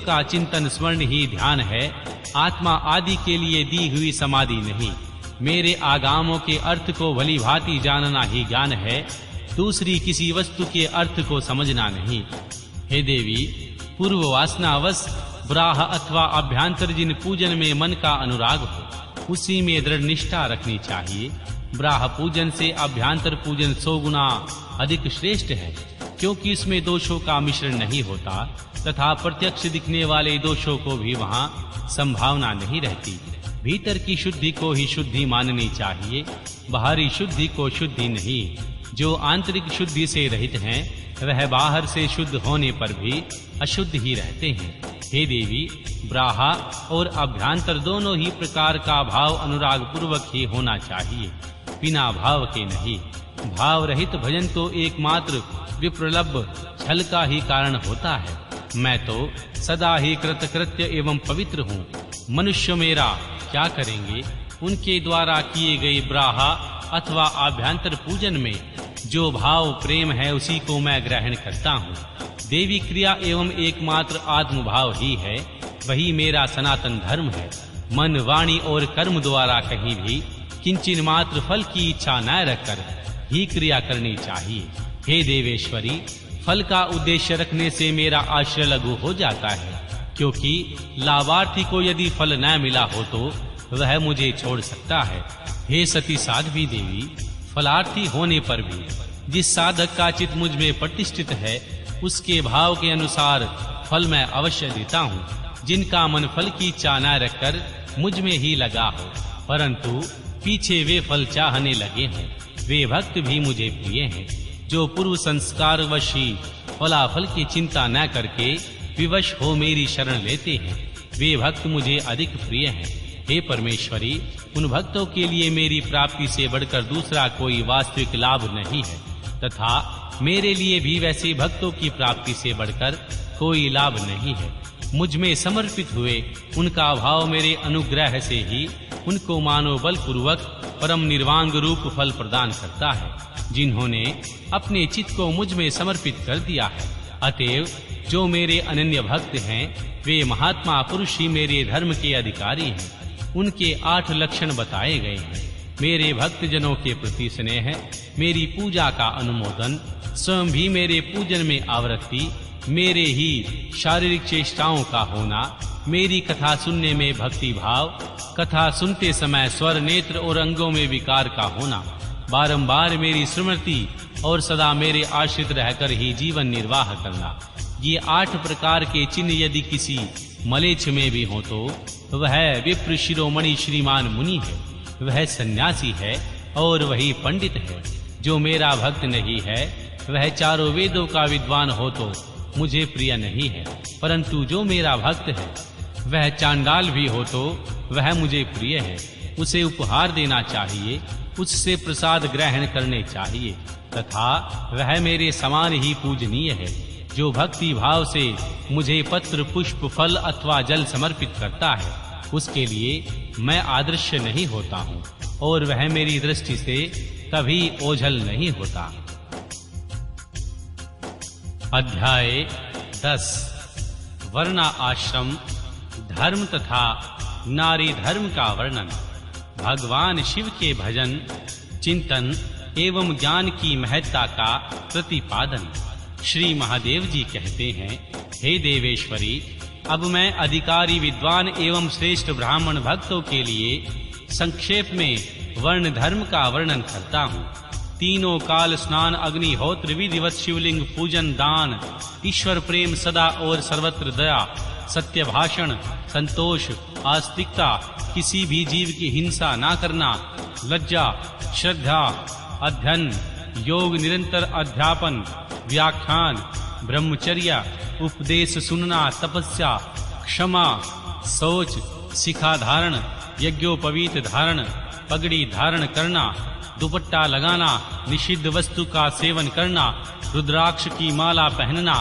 का चिंतन स्मरण ही ध्यान है, आत्मा आदि के लिए दी हुई समाधि नहीं। मेरे आगामों के अर्थ को भली भांति जानना ही ज्ञान है, दूसरी किसी वस्तु के अर्थ को समझना नहीं। हे देवी, पूर्व वासनावश ब्राह अथवा अभ्यांतर जिन पूजन में मन का अनुराग हो, उसी में दृढ़ निष्ठा रखनी चाहिए। ब्राह पूजन से अभ्यांतर पूजन 100 गुना अधिक श्रेष्ठ है, क्योंकि इसमें दोषों का मिश्रण नहीं होता तथा प्रत्यक्ष दिखने वाले दोषों को भी वहां संभावना नहीं रहती। भीतर की शुद्धि को ही शुद्धि माननी चाहिए, बाहरी शुद्धि को शुद्धि नहीं। जो आंतरिक शुद्धि से रहित हैं, वह बाहर से शुद्ध होने पर भी अशुद्ध ही रहते हैं। हे देवी, ब्राहा और अभ्यांतर दोनों ही प्रकार का भाव अनुराग पूर्वक ही होना चाहिए, बिना भाव के नहीं। भाव रहित भजन तो एकमात्र विप्रलभ छल का ही कारण होता है। मैं तो सदा ही कृतकृत्य एवं पवित्र हूँ। मनुष्य मेरा क्या करेंगे? उनके द्वारा किए गए ब्राहा अथवा आभ्यंतर पूजन में जो भाव प्रेम है, उसी को मैं ग्रहण करता हूँ। देवी क्रिया एवं एकमात्र आत्म भाव ही है, वही मेरा सनातन धर्म है। मन, वाणी और कर्म द्वारा कहीं भी किंचिन मात्र फल की इच्छा न रखकर ही क्रिया करनी चाहिए। हे देवेश्वरी, फल का उद्देश्य रखने से मेरा आश्रय लघु हो जाता है, क्योंकि लाभार्थी को यदि फल न मिला हो तो वह मुझे छोड़ सकता है। हे सती साध्वी देवी, फलार्थी होने पर भी जिस साधक का चित्त मुझ में प्रतिष्ठित है, उसके भाव के अनुसार फल मैं अवश्य देता हूँ। जिनका मन फल की इच्छा न रखकर मुझ में ही लगा हो, परंतु पीछे वे फल चाहने लगे हों, वे भक्त भी मुझे प्रिय हैं। जो पूर्व संस्कार वशी फलाफल की चिंता न करके विवश हो मेरी शरण लेते हैं, वे भक्त मुझे अधिक प्रिय हैं। हे परमेश्वरी, उन भक्तों के लिए मेरी प्राप्ति से बढ़कर दूसरा कोई वास्तविक लाभ नहीं है, तथा मेरे लिए भी वैसे भक्तों की प्राप्ति से बढ़कर कोई लाभ नहीं है। मुझ में समर्पित हुए उनका भाव मेरे अनुग्रह से ही उनको मानव बल पूर्वक परम निर्वांग रूप फल प्रदान करता है, जिन्होंने अपने चित्त को मुझ में समर्पित कर दिया है। अतएव जो मेरे अनन्य भक्त हैं, वे महात्मा पुरुष ही मेरे धर्म के अधिकारी हैं। उनके 8 लक्षण बताए गए हैं। मेरे भक्त जनों के प्रति स्नेह, मेरी पूजा का अनुमोदन, स्वयं भी मेरे पूजन में आवृत्ति, मेरे ही शारीरिक चेष्टाओं का होना, मेरी कथा सुनने में भक्ति भाव, कथा सुनते समय स्वर, नेत्र और अंगों में विकार का होना, बारंबार मेरी स्मृति और सदा मेरे आश्रित रहकर ही जीवन निर्वाह करना। ये 8 प्रकार के चिन्ह यदि किसी मलेच्छ में भी हो तो वह विप्र शिरोमणि श्रीमान मुनि है, वह सन्यासी है और वही पंडित है। जो मेरा भक्त नहीं है, वह चारों वेदों का विद्वान हो तो मुझे प्रिय नहीं है, परंतु जो मेरा भक्त है, वह चांडाल भी हो तो वह मुझे प्रिय है। उसे उपहार देना चाहिए, उससे प्रसाद ग्रहण करने चाहिए, तथा वह मेरे समान ही पूजनीय है। जो भक्ति भाव से मुझे पत्र, पुष्प, फल अथवा जल समर्पित करता है, उसके लिए मैं आदर्श्य नहीं होता हूँ और वह मेरी दृष्टि से कभी ओझल नहीं होता। अध्याय 10 वर्ण आश्रम धर्म तथा नारी धर्म का वर्णन। भगवान शिव के भजन, चिंतन एवं ज्ञान की महत्ता का प्रतिपादन। श्री महादेव जी कहते हैं, हे देवेश्वरी, अब मैं अधिकारी विद्वान एवं श्रेष्ठ ब्राह्मण भक्तों के लिए संक्षेप में वर्ण धर्म का वर्णन करता हूँ। तीनों काल स्नान, अग्निहोत्र, विधिवत शिवलिंग पूजन, दान, ईश्वर प्रेम सदा और सर्वत्र दया, सत्य भाषण, संतोष, आस्तिकता, किसी भी जीव की हिंसा ना करना, लज्जा, श्रद्धा, अध्ययन, योग, निरंतर अध्यापन, व्याख्यान, ब्रह्मचर्य, उपदेश सुनना, तपस्या, क्षमा, शौच, शिखा धारण, यज्ञोपवीत धारण, पगड़ी धारण करना, दुपट्टा लगाना, निषिद्ध वस्तु का सेवन करना, रुद्राक्ष की माला पहनना,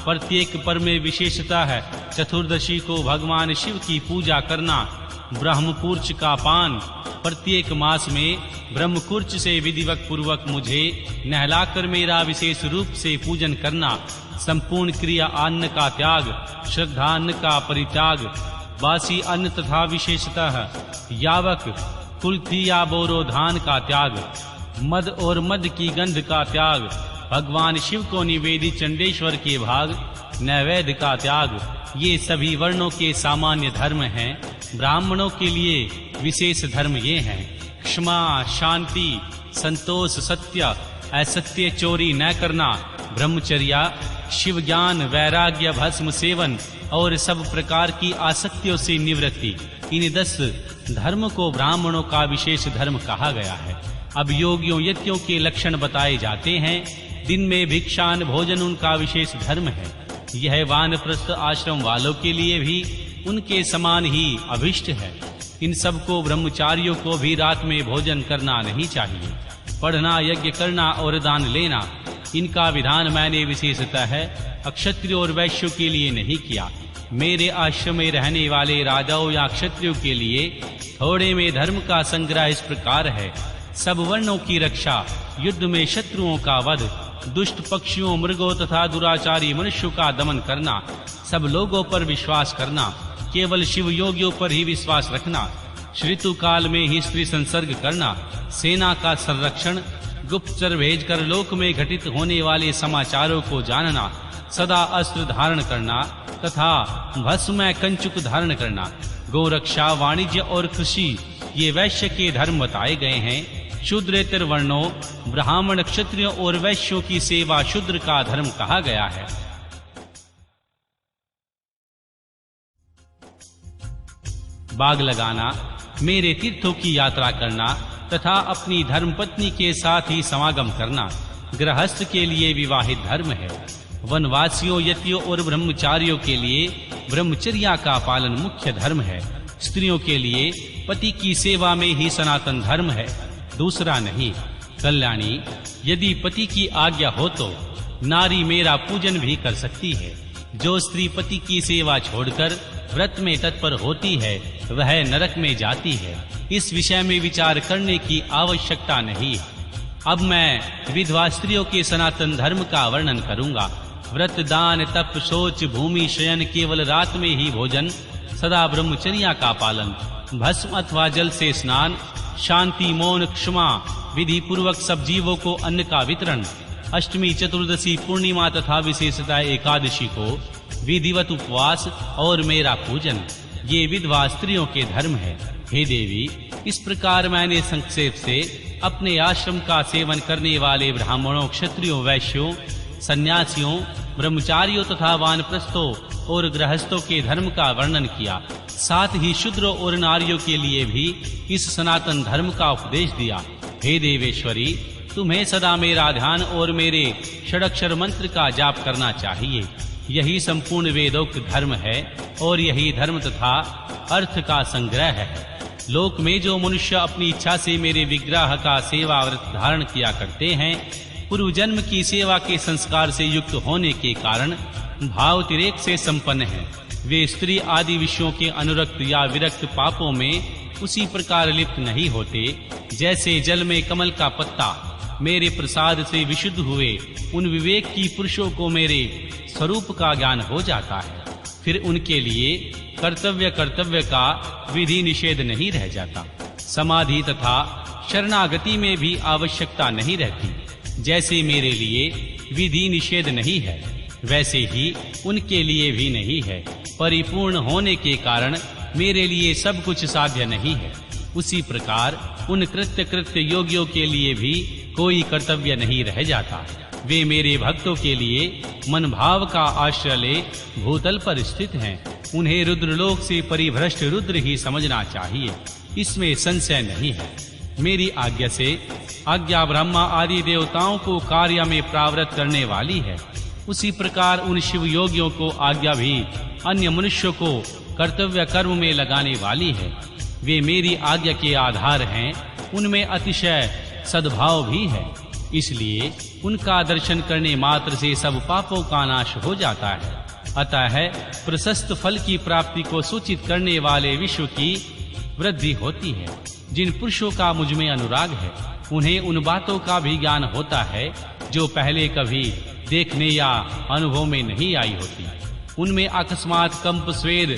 प्रत्येक पर में विशेषता है चतुर्दशी को भगवान शिव की पूजा करना, ब्रह्मपुर्ष का पान, प्रत्येक मास में ब्रह्मकुर्च से विधिवत पूर्वक मुझे नहलाकर मेरा विशेष रूप से पूजन करना, संपूर्ण क्रिया अन्न का त्याग, श्रद्धा अन्न का परित्याग, बासी अन्न तथा विशेषतः यावक, कुल्थी या बोरो धान का त्याग, मद और मद की गंध का त्याग, भगवान शिव को निवेदित चंडेश्वर के भाग नैवेद्य का त्याग, ये सभी वर्णों के सामान्य धर्म हैं। ब्राह्मणों के लिए विशेष धर्म ये हैं: क्षमा, शांति, संतोष, सत्य, असत्य, चोरी न करना, ब्रह्मचर्या, शिव ज्ञान, वैराग्य, भस्म सेवन और सब प्रकार की आसक्तियों से निवृत्ति। इन 10 धर्म को ब्राह्मणों का विशेष धर्म कहा गया है। अब योगियों यतियों के लक्षण बताए जाते हैं। दिन में भिक्षान भोजन उनका विशेष धर्म है। यह वानप्रस्थ आश्रम वालों के लिए भी उनके समान ही अभिष्ट है। इन सब को ब्रह्मचारियों को भी रात में भोजन करना नहीं चाहिए। पढ़ना, यज्ञ करना और दान लेना, इनका विधान मैंने विशेषतः अक्षत्रियों और वैश्यों के लिए नहीं किया। मेरे आश्रम में रहने वाले राजाओं या क्षत्रियों के लिए थोड़े में धर्म का संग्रह इस प्रकार है: सब वर्णों की रक्षा, युद्ध में शत्रुओं का वध, दुष्ट पक्षियों, मृगों तथा दुराचारी मनुष्यों का दमन करना, सब लोगों पर विश्वास करना, केवल शिव योगियों पर ही विश्वास रखना, ऋतु काल में ही स्त्री संसर्ग करना, सेना का संरक्षण, गुप्तचर भेजकर लोक में घटित होने वाले समाचारों को जानना, सदा अस्त्र धारण करना तथा भस्म कंचुक धारण करना, गोरक्षा, वाणिज्य और कृषि, ये वैश्य के धर्म बताए गए हैं। शूद्रेतर वर्णों, ब्राह्मण, क्षत्रियों और वैश्यों की सेवा शूद्र का धर्म कहा गया है। बाग लगाना, मेरे तीर्थों की यात्रा करना तथा अपनी धर्मपत्नी के साथ ही समागम करना गृहस्थ के लिए विवाहित धर्म है। वनवासियों, यतियों और ब्रह्मचारियों के लिए ब्रह्मचर्या का पालन मुख्य धर्म है। स्त्रियों के लिए पति की सेवा में ही सनातन धर्म है, दूसरा नहीं। कल्याणी, यदि पति की आज्ञा हो तो नारी मेरा पूजन भी कर सकती है। जो स्त्री पति की सेवा छोड़कर व्रत में तत्पर होती है वह नरक में जाती है। इस विषय में विचार करने की आवश्यकता नहीं है। अब मैं विधवा स्त्रियों के सनातन धर्म का वर्णन करूंगा। व्रत, दान, तप, शौच, भूमि शयन, केवल रात में ही भोजन, सदा ब्रह्मचर्या का पालन, भस्म अथवा जल से स्नान, शांति, मौन, क्षमा, विधि पूर्वक सब जीवों को अन्न का वितरण, अष्टमी, चतुर्दशी, पूर्णिमा तथा विशेषतः एकादशी को विधिवत उपवास और मेरा पूजन, ये विधवा स्त्रियों के धर्म है। हे देवी, इस प्रकार मैंने संक्षेप से अपने आश्रम का सेवन करने वाले ब्राह्मणों, क्षत्रियों, वैश्यों, सन्यासियों, ब्रह्मचारियों तथा वानप्रस्थों और गृहस्थों के धर्म का वर्णन किया। साथ ही शूद्रों और नारियों के लिए भी इस सनातन धर्म का उपदेश दिया। हे देवेश्वरी, तुम्हें सदा मेरा ध्यान और मेरे षडक्षर मंत्र का जाप करना चाहिए। यही संपूर्ण वेदोक्त धर्म है और यही धर्म तथा अर्थ का संग्रह है। लोक में जो मनुष्य अपनी इच्छा से मेरे विग्रह का सेवा व्रत धारण किया करते हैं, पूर्व जन्म की सेवा के संस्कार से युक्त होने के कारण भाव तिरेक से संपन्न है। वे स्त्री आदि विषयों के अनुरक्त या विरक्त पापों में उसी प्रकार लिप्त नहीं होते जैसे जल में कमल का पत्ता मेरे प्रसाद से विशुद्ध हुए उन विवेक की पुरुषों को मेरे स्वरूप का ज्ञान हो जाता है। फिर उनके लिए कर्तव्य का विधि निषेध नहीं रह जाता। समाधि तथा शरणागति में भी आवश्यकता नहीं रहती। जैसे मेरे लिए विधि निषेध नहीं है वैसे ही उनके लिए भी नहीं है। परिपूर्ण होने के कारण मेरे लिए सब कुछ साध्य नहीं है। उसी प्रकार उन कृत्य योगियों के लिए भी कोई कर्तव्य नहीं रह जाता। वे मेरे भक्तों के लिए मन भाव का आश्रय ले भूतल पर स्थित हैं। उन्हें रुद्रलोक से परिभ्रष्ट रुद्र ही समझना चाहिए, इसमें संशय नहीं है। मेरी आज्ञा से आज्ञा ब्रह्मा आदि देवताओं को कार्य में प्रावृत्त करने वाली है। उसी प्रकार उन शिव योगियों को आज्ञा भी अन्य मनुष्यों को कर्तव्य कर्म में लगाने वाली है। वे मेरी आज्ञा के आधार हैं। उनमें अतिशय सद्भाव भी है, इसलिए उनका दर्शन करने मात्र से सब पापों का नाश हो जाता है। अतः प्रशस्त फल की प्राप्ति को सूचित करने वाले विश्व की वृद्धि होती है। जिन पुरुषों का मुझ में अनुराग है उन्हें उन बातों का भी ज्ञान होता है जो पहले कभी देखने या अनुभव में नहीं आई होती। उनमें अकस्मात कंप स्वेद